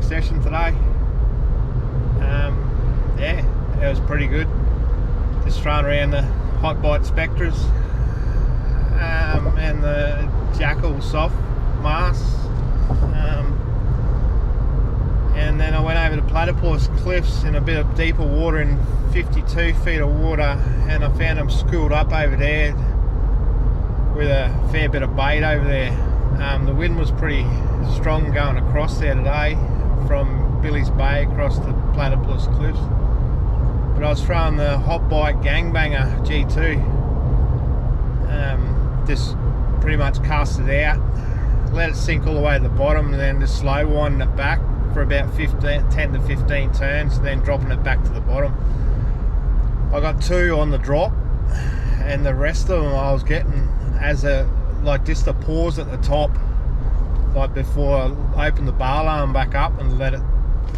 morning session today. Yeah, it was pretty good. Just throwing around the hot bite Spectras and the Jackall soft masks. And then I went over to Platypus Cliffs in a bit of deeper water, in 52 feet of water, and I found them schooled up over there with a fair bit of bait over there. The wind was pretty strong going across there today from Billy's Bay across the Platypus Cliffs. But I was throwing the hot bite gangbanger G2. Just pretty much cast it out, let it sink all the way to the bottom, and then just slow winding it back for about 10 to 15 turns, and then dropping it back to the bottom. I got 2 on the drop, and the rest of them I was getting as a just a pause at the top, like before I opened the bar arm back up and let it.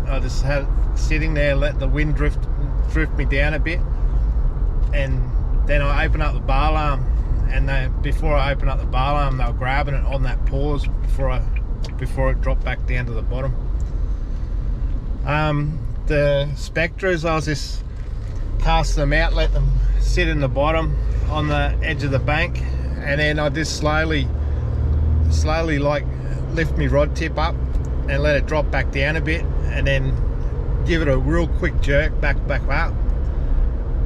I just had it sitting there, let the wind drift me down a bit, and then I open up the bar arm, and before I open up the bar arm, they were grabbing it on that pause before it dropped back down to the bottom. The Spectras, I was just casting them out, let them sit in the bottom on the edge of the bank, and then I just slowly like lift my rod tip up and let it drop back down a bit, and then give it a real quick jerk back up.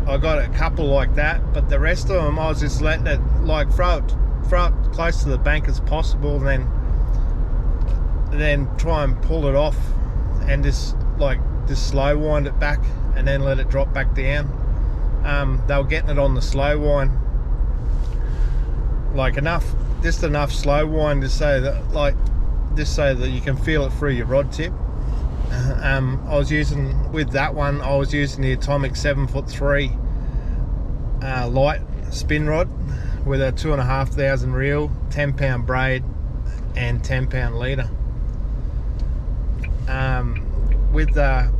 I got a couple like that, but the rest of them I was just letting it throw it close to the bank as possible, and then try and pull it off, and just slow wind it back, and then let it drop back down. They were getting it on the slow wind, just enough slow wind to say that just so that you can feel it through your rod tip. I was using, with that one, I was using the Atomic 7'3" light spin rod with a 2,500 reel, 10-pound braid and 10-pound leader. With the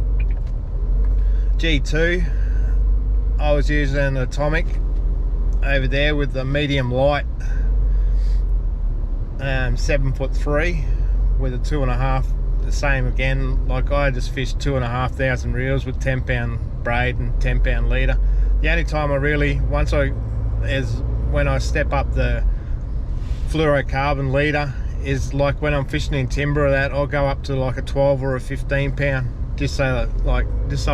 G2, I was using an Atomic over there with the medium light 7'3" with a 2.5, the same again. I just fished 2,500 reels with 10-pound braid and 10-pound leader. The only time I really, is when I step up the fluorocarbon leader, is when I'm fishing in timber, that I'll go up to a 12 or a 15 pound, just so I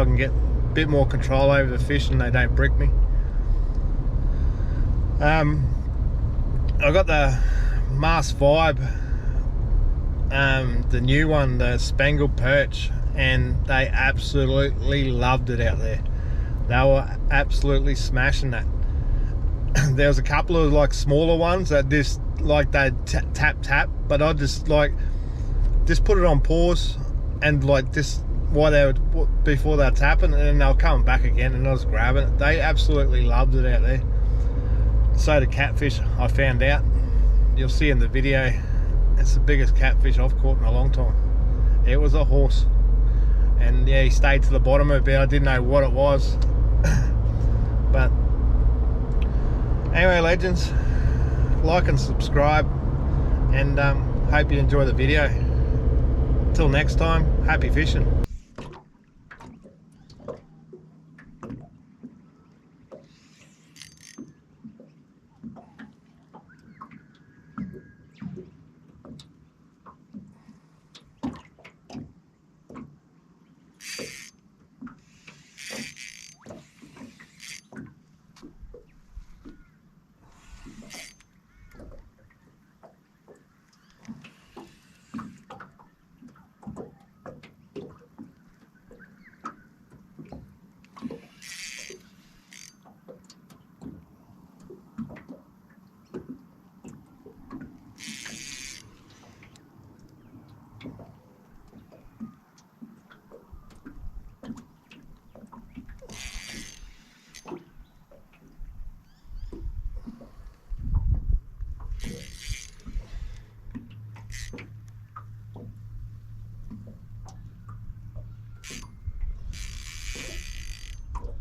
can get a bit more control over the fish and they don't brick me. I got the Mast Vibe, the new one, the Spangled Perch, and they absolutely loved it out there. They were absolutely smashing that. There was a couple of smaller ones that just they'd tap, but I just put it on pause, and just while they would, before they were tapping, and then they were coming back again, and I was grabbing it. They absolutely loved it out there. So the catfish, I found out, you'll see in the video, it's the biggest catfish I've caught in a long time. It was a horse, and yeah, he stayed to the bottom of it. I didn't know what it was. But anyway, legends, like and subscribe, and hope you enjoy the video. Till next time, happy fishing.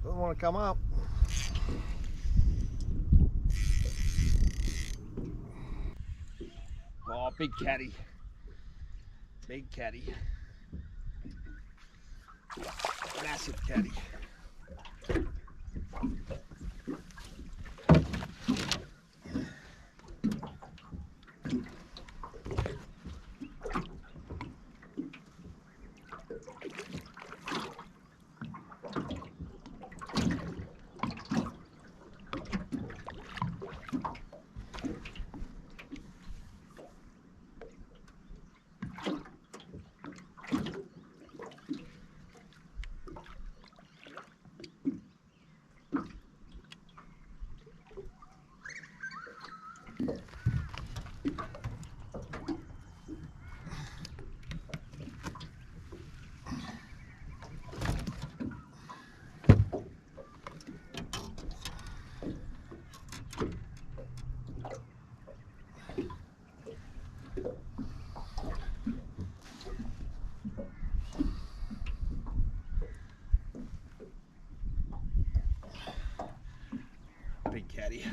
Doesn't want to come up. Oh, big catty. Big catty. Massive caddy. Big caddy.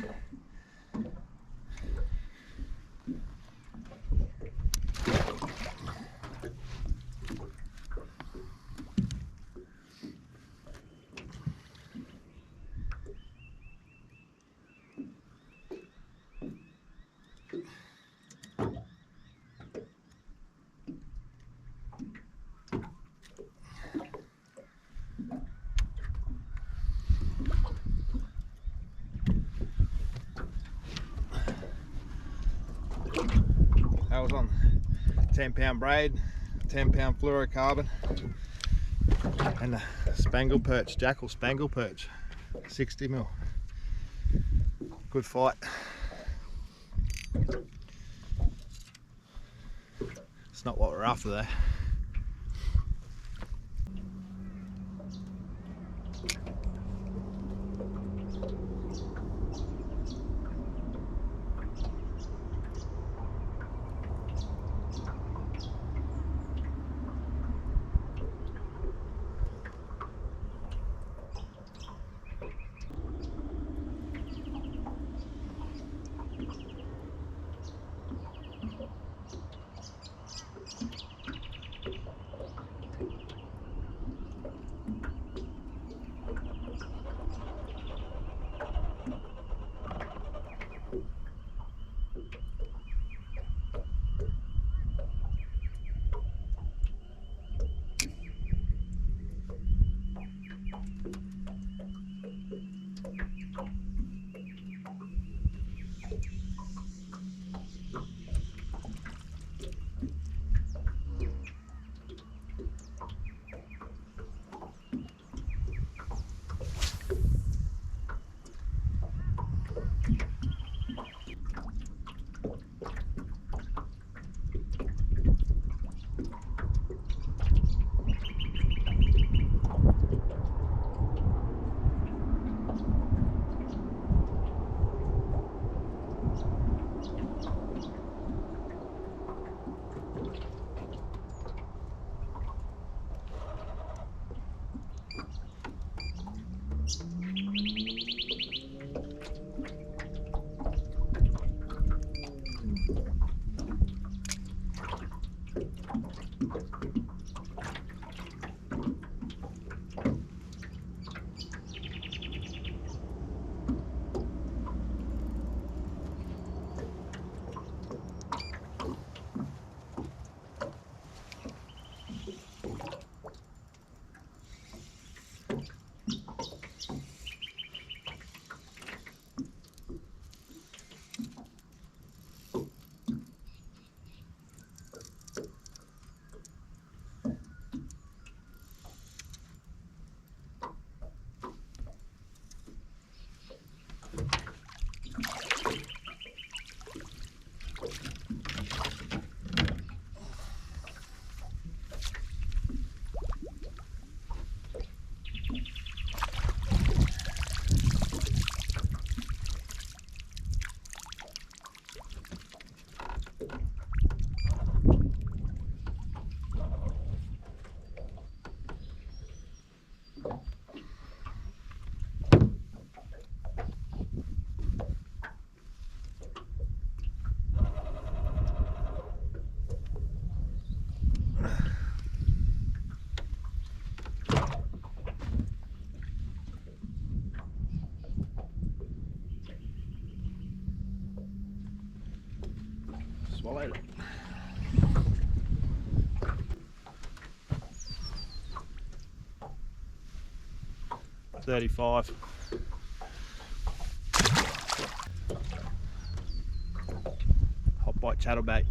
That was on 10-pound braid, 10-pound fluorocarbon, and the spangle perch, Jackall spangle perch, 60mm. Good fight. It's not what we're after though. followed it. $35. Hot bite chatterbait.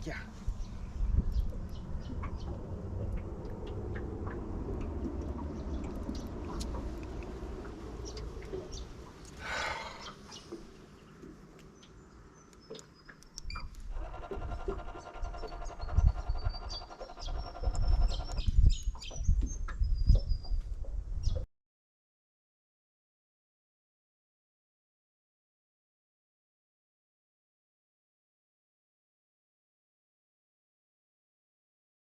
Yeah.